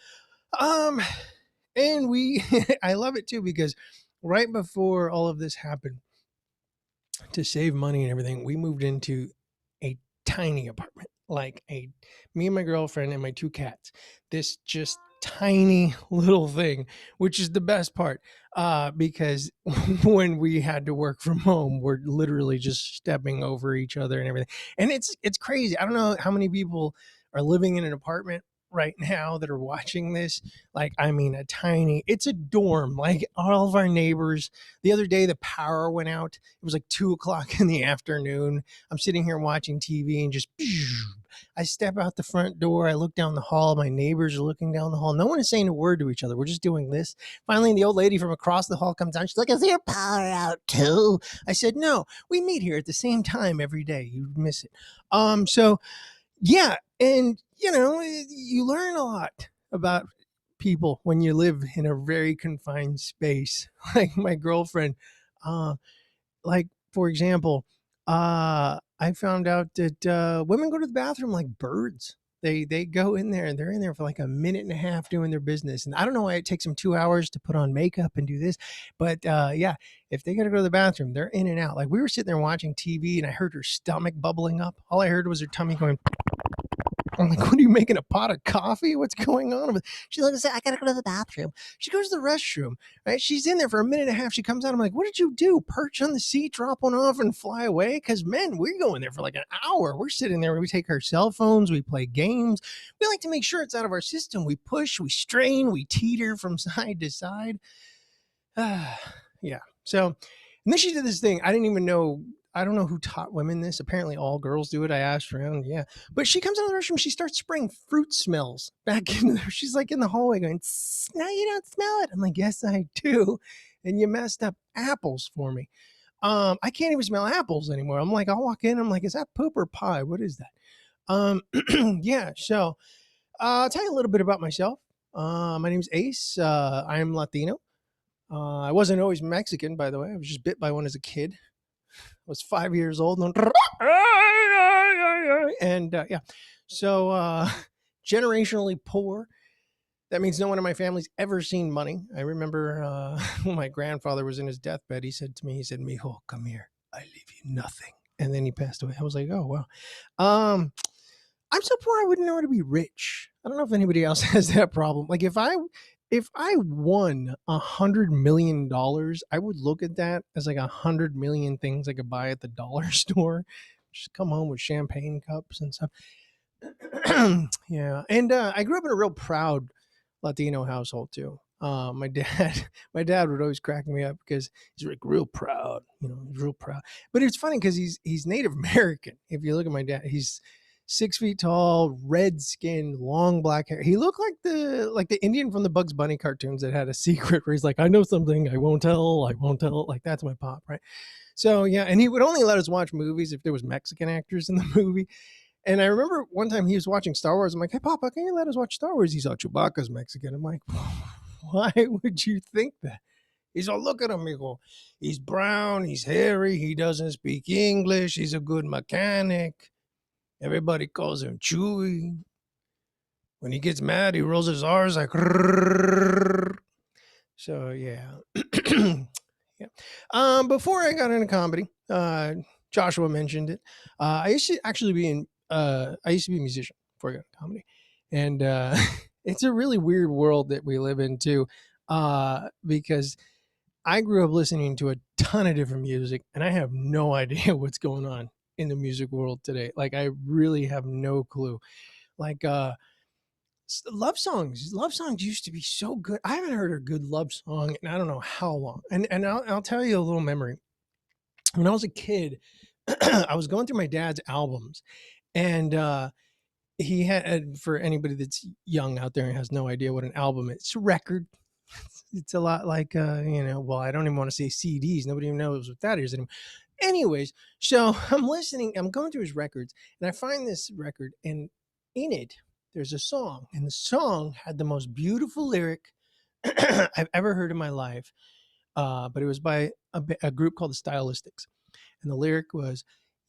and we, I love it too because right before all of this happened, to save money and everything, we moved into a tiny apartment, me and my girlfriend and my two cats, this just tiny little thing, which is the best part, because when we had to work from home, we're literally just stepping over each other and everything. And it's crazy. I don't know how many people are living in an apartment right now that are watching this. It's a dorm. Like all of our neighbors, the other day the power went out. It was like 2:00 in the afternoon. I'm sitting here watching TV and just I step out the front door. I look down the hall. My neighbors are looking down the hall. No one is saying a word to each other. We're just doing this. Finally, the old lady from across the hall comes down. She's like, "Is your power out too?" I said, "No, we meet here at the same time every day. You miss it." So yeah, and you learn a lot about people when you live in a very confined space. Like my girlfriend, for example, I found out that women go to the bathroom like birds. They go in there and they're in there for like a minute and a half doing their business. And I don't know why it takes them 2 hours to put on makeup and do this, but yeah, if they got to go to the bathroom, they're in and out. Like we were sitting there watching TV and I heard her stomach bubbling up. All I heard was her tummy going. I'm like, "What are you making, a pot of coffee? What's going on?" She's like, "I gotta go to the bathroom." She goes to the restroom, right? She's in there for a minute and a half. She comes out. I'm like, "What did you do? Perch on the seat, drop one off, and fly away?" Because men, we go in there for like an hour. We're sitting there. We take our cell phones. We play games. We like to make sure it's out of our system. We push, we strain, we teeter from side to side. Yeah. So, and then she did this thing. I didn't even know. I don't know who taught women this. Apparently all girls do it. I asked around. Yeah. But she comes out of the restroom. She starts spraying fruit smells back in there. She's like in the hallway going, "Now you don't smell it." I'm like, "Yes, I do. And you messed up apples for me." I can't even smell apples anymore. I'm like, I'll walk in. I'm like, "Is that poop or pie? What is that?" Yeah. So I'll tell you a little bit about myself. My name's Ace. I am Latino. I wasn't always Mexican, by the way. I was just bit by one as a kid. I was 5 years old. And yeah, so generationally poor. That means no one in my family's ever seen money. I remember when my grandfather was in his deathbed, he said to me, he said, "Mijo, come here. I leave you nothing." And then he passed away. I was like, oh, wow. I'm so poor I wouldn't know how to be rich. I don't know if anybody else has that problem. Like if I won $100 million, I would look at that as like 100 million things I could buy at the dollar store. Just come home with champagne cups and stuff. Yeah. And I grew up in a real proud Latino household too. My dad would always crack me up because he's like real proud, he's real proud. But it's funny because he's Native American. If you look at my dad, he's 6 feet tall, red skin, long black hair. He looked like the Indian from the Bugs Bunny cartoons that had a secret where he's like, I know something, I won't tell. Like that's my pop, right? So yeah, and he would only let us watch movies if there was Mexican actors in the movie. And I remember one time he was watching Star Wars. I'm like, hey, Papa, can you let us watch Star Wars? He's all, Chewbacca's Mexican. I'm like, why would you think that? He's all, look at him, mijo. He's brown, he's hairy, he doesn't speak English, he's a good mechanic. Everybody calls him Chewy. When he gets mad, he rolls his R's like, rrrr. So, yeah. Yeah. Before I got into comedy, Joshua mentioned it. I used to actually be a musician before I got into comedy. And it's a really weird world that we live in too, because I grew up listening to a ton of different music and I have no idea what's going on in the music world today. Like I really have no clue. Like love songs used to be so good. I haven't heard a good love song in I don't know how long. And I'll tell you a little memory. When I was a kid, I was going through my dad's albums, and he had, for anybody that's young out there and has no idea what an album is, it's a record. It's a lot like well, I don't even want to say CDs. Nobody even knows what that is anymore. Anyways, so I'm going through his records, and I find this record, and in it there's a song, and the song had the most beautiful lyric I've ever heard in my life. But it was by a group called the Stylistics. And the lyric was,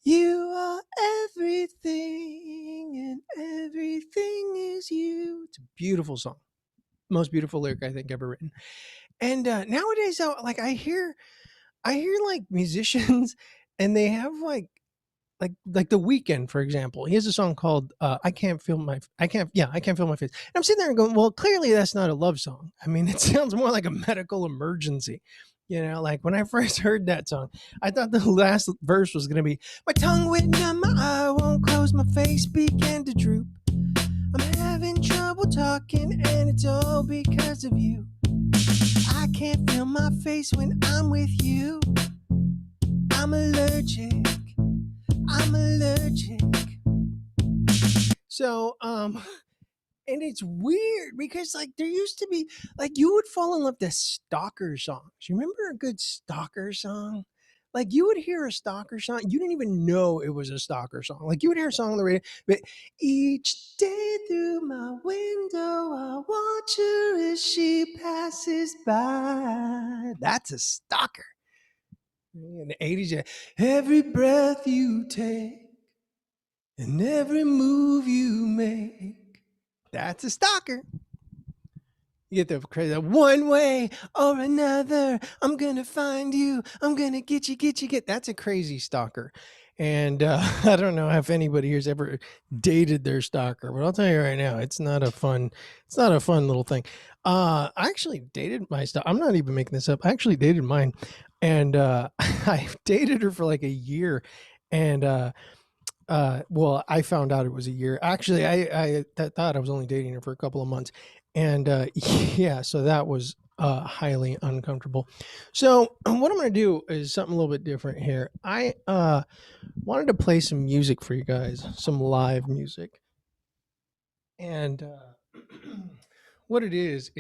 you are everything and everything is you. It's a beautiful song. Most beautiful lyric I think ever written. And nowadays, like I hear like musicians and they have like The Weeknd, for example. He has a song called I Can't Feel My Face. And I'm sitting there and going, well, clearly that's not a love song. I mean, it sounds more like a medical emergency. Like when I first heard that song, I thought the last verse was going to be, my tongue went numb, my eye won't close, my face began to droop. I'm having trouble talking and it's all because of you. I can't feel my face when I'm with you. I'm allergic. So, and it's weird because like there used to be like you would fall in love with stalker songs. You remember a good stalker song? Like you would hear a stalker song, you didn't even know it was a stalker song. Like you would hear a song on the radio, but each day through my window, I watch her as she passes by. That's a stalker. In the 80s, every breath you take and every move you make, that's a stalker. You get the crazy one way or another. I'm gonna find you. I'm gonna get you. That's a crazy stalker. And I don't know if anybody here's ever dated their stalker, but I'll tell you right now, it's not a fun little thing. I actually dated my stalker. I'm not even making this up. I actually dated mine, and I dated her for like a year, and well, I found out it was a year. Actually, I thought I was only dating her for a couple of months. And yeah, so that was highly uncomfortable. So what I'm going to do is something a little bit different here. I wanted to play some music for you guys, some live music. And what it is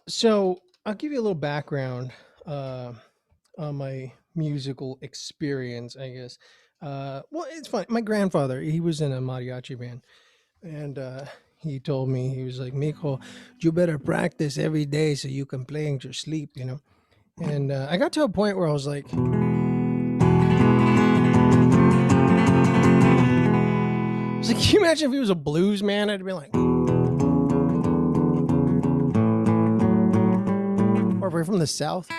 so I'll give you a little background on my musical experience, I guess. Well, it's fun. My grandfather, he was in a mariachi band. And he told me, he was like, Mijo, you better practice every day so you can play in your sleep, And I got to a point where I was like, like, can you imagine if he was a blues man? I'd be like, or if we're from the South.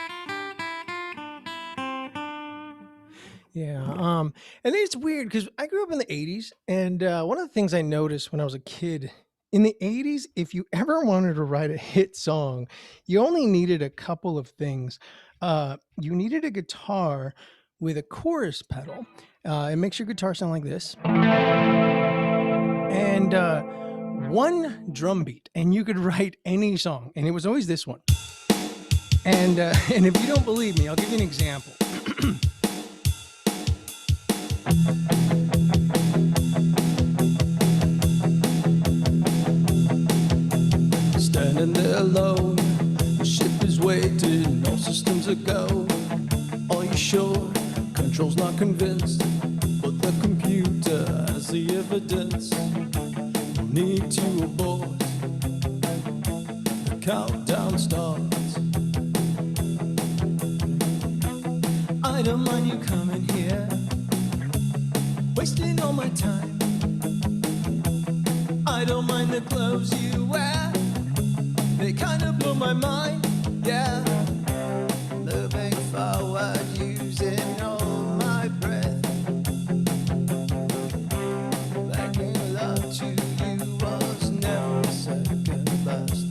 Yeah. And it's weird because I grew up in the 80s. And one of the things I noticed when I was a kid in the 80s, if you ever wanted to write a hit song, you only needed a couple of things. You needed a guitar with a chorus pedal. It makes your guitar sound like this. And one drum beat, and you could write any song. And it was always this one. And if you don't believe me, I'll give you an example. Standing there alone, the ship is waiting, all systems are go. Are you sure? Control's not convinced, but the computer has the evidence. Need to abort. The countdown starts. I don't mind you coming here, wasting all my time. I don't mind the clothes you wear, they kind of blow my mind, yeah. Moving forward, using all my breath. Making love to you was never second best.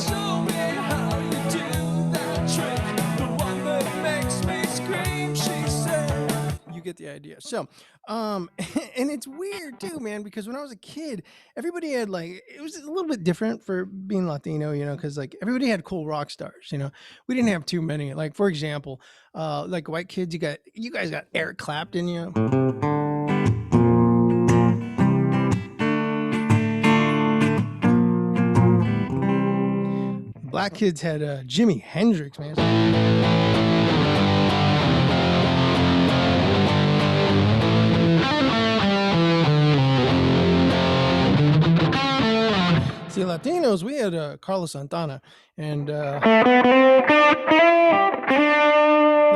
Show me how you do that trick, the one that makes me scream, she said. You get the idea. So, and it's weird too, man, because when I was a kid, everybody had like, it was a little bit different for being Latino, you know, because like everybody had cool rock stars, you know. We didn't have too many. Like, for example, like white kids, you guys got Eric Clapton, you know. Black kids had Jimi Hendrix, man. See, Latinos, we had Carlos Santana. And the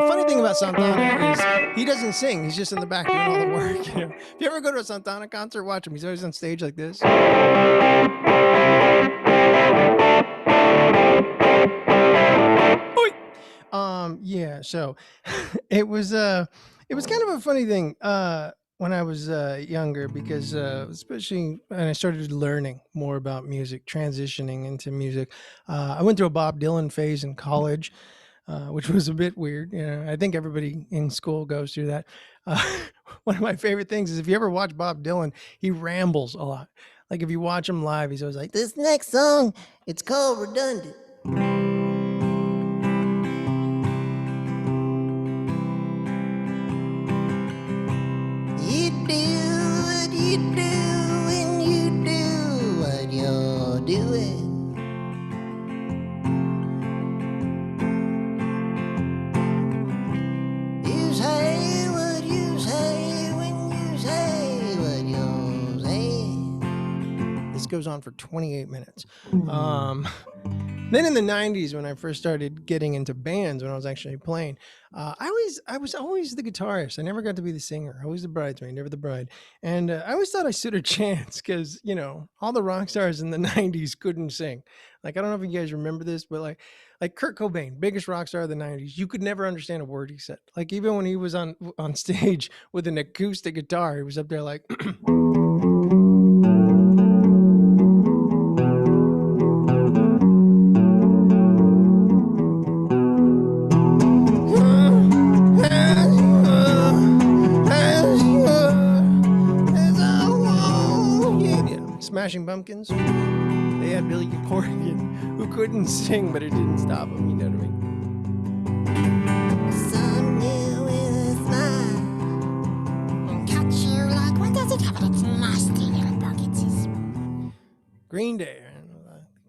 funny thing about Santana is he doesn't sing. He's just in the back doing all the work. You know? If you ever go to a Santana concert, watch him. He's always on stage like this. Yeah, so it was kind of a funny thing when I was younger, because especially when I started learning more about music, transitioning into music. I went through a Bob Dylan phase in college, which was a bit weird. You know, I think everybody in school goes through that. One of my favorite things is if you ever watch Bob Dylan, he rambles a lot. Like if you watch him live, he's always like, "This next song, it's called Redundant." You do what you do when you do what you're doing. You say what you say when you say what you're saying. This goes on for 28 minutes. Then in the 90s, when I first started getting into bands, when I was actually playing, I was always the guitarist. I never got to be the singer. Always the bridesmaid, never the bride. And I always thought I stood a chance because, you know, all the rock stars in the 90s couldn't sing. Like, I don't know if you guys remember this, but like Kurt Cobain, biggest rock star of the 90s, you could never understand a word he said. Like, even when he was on stage with an acoustic guitar, he was up there like... Smashing Pumpkins, they had Billy Corgan, who couldn't sing, but it didn't stop him, you know what I mean? Someday with a smile, catch you like, what does it have in its nasty little pockets? Green Day.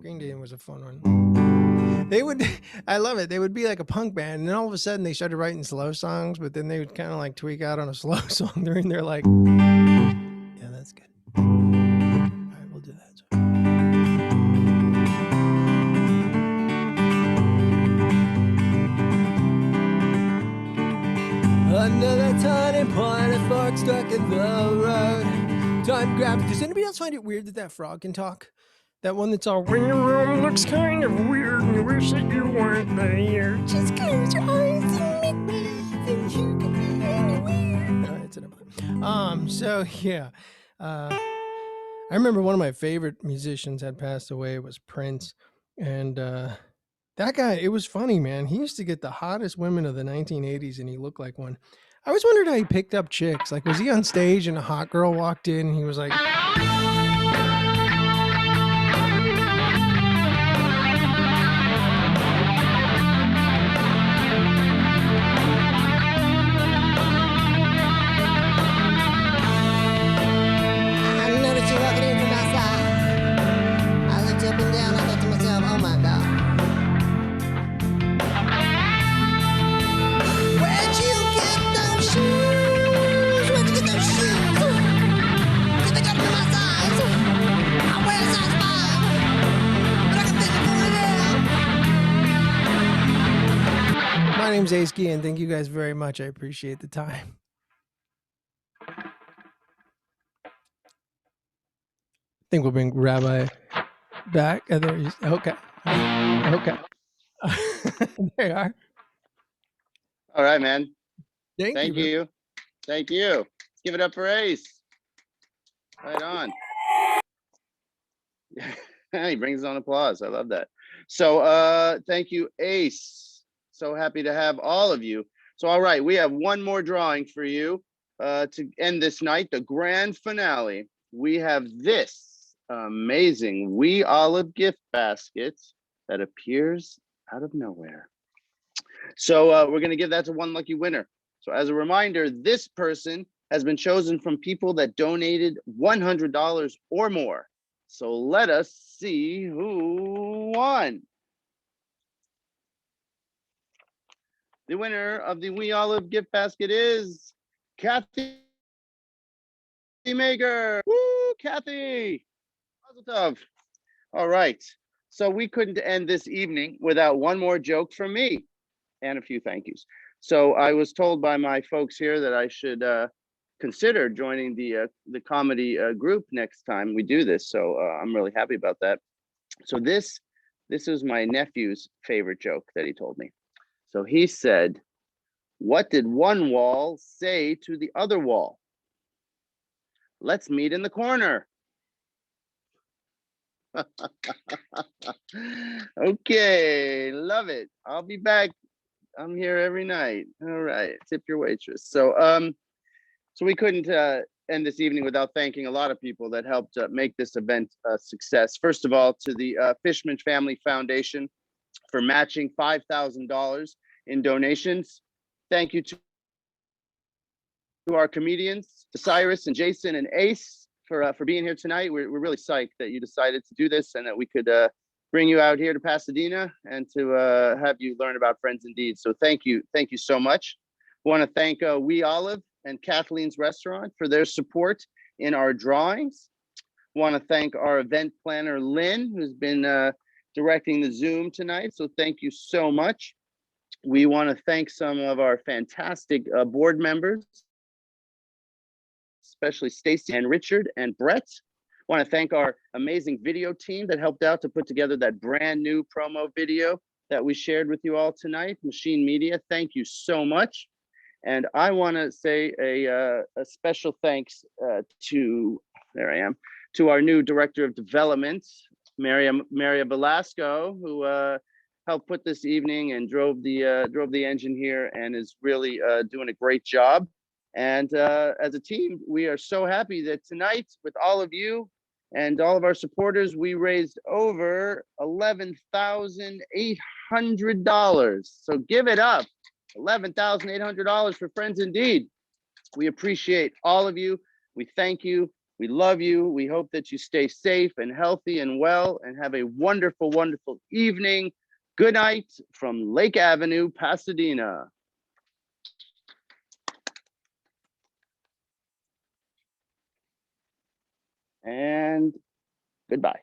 Green Day was a fun one. They would, I love it, they would be like a punk band, and then all of a sudden they started writing slow songs, but then they would kind of like tweak out on a slow song during their like, yeah, that's good. Do that. Another turning point, a fork stuck in the road. Time grabs. Does anybody else find it weird that that frog can talk? That one that's all, when your room looks kind of weird and you wish that you weren't there. Just close your eyes and make believe and you can be anywhere. All right, that's enough. So yeah. I remember one of my favorite musicians had passed away. It was Prince. And that guy, it was funny, man. He used to get the hottest women of the 1980s and he looked like one. I always wondered how he picked up chicks. Like, was he on stage and a hot girl walked in and he was like, I noticed you walking in from outside. I looked up and down, I thought to myself, oh my God. Where'd you get those shoes? Where'd you get those shoes? 'Cause they got them my size. I wear a size 5, but I can fit it for it. my name's Ace Key and thank you guys very much. I appreciate the time. I think we'll bring Rabbi back. There he's, okay. Okay. There you are. All right, man. Thank Thank you. you. Thank you. Let's give it up for Ace. Right on. He brings his own applause. I love that. So thank you, Ace. So happy to have all of you. So all right, we have one more drawing for you to end this night, the grand finale. We have this amazing We Olive gift basket that appears out of nowhere. So we're going to give that to one lucky winner. So as a reminder, this person has been chosen from people that donated $100 or more. So let us see who won. The winner of the We Olive gift basket is Kathy Maker. Woo, Kathy. Mazel tov. All right. So we couldn't end this evening without one more joke from me and a few thank yous. So I was told by my folks here that I should consider joining the comedy group next time we do this. So I'm really happy about that. So this is my nephew's favorite joke that he told me. So he said, "What did one wall say to the other wall? Let's meet in the corner." Okay, love it. I'll be back. I'm here every night. All right, tip your waitress. So we couldn't end this evening without thanking a lot of people that helped make this event a success. First of all, to the Fishman Family Foundation for matching $5,000 in donations. Thank you to our comedians, to Cyrus and Jason and Ace for being here tonight. We're really psyched that you decided to do this and that we could bring you out here to Pasadena and to have you learn about Friends Indeed. So thank you so much. I want to thank We Olive and Kathleen's Restaurant for their support in our drawings. I want to thank our event planner, Lynn, who's been directing the Zoom tonight. So thank you so much. We want to thank some of our fantastic board members, especially Stacy and Richard and Brett. I want to thank our amazing video team that helped out to put together that brand new promo video that we shared with you all tonight, Machine Media. Thank you so much. And I want to say a special thanks to our new Director of Development, Maria Velasco, who helped put this evening and drove the engine here and is really doing a great job. And as a team, we are so happy that tonight, with all of you and all of our supporters, we raised over $11,800. So give it up, $11,800 for Friends Indeed. We appreciate all of you. We thank you. We love you. We hope that you stay safe and healthy and well and have a wonderful, wonderful evening. Good night from Lake Avenue, Pasadena. And goodbye.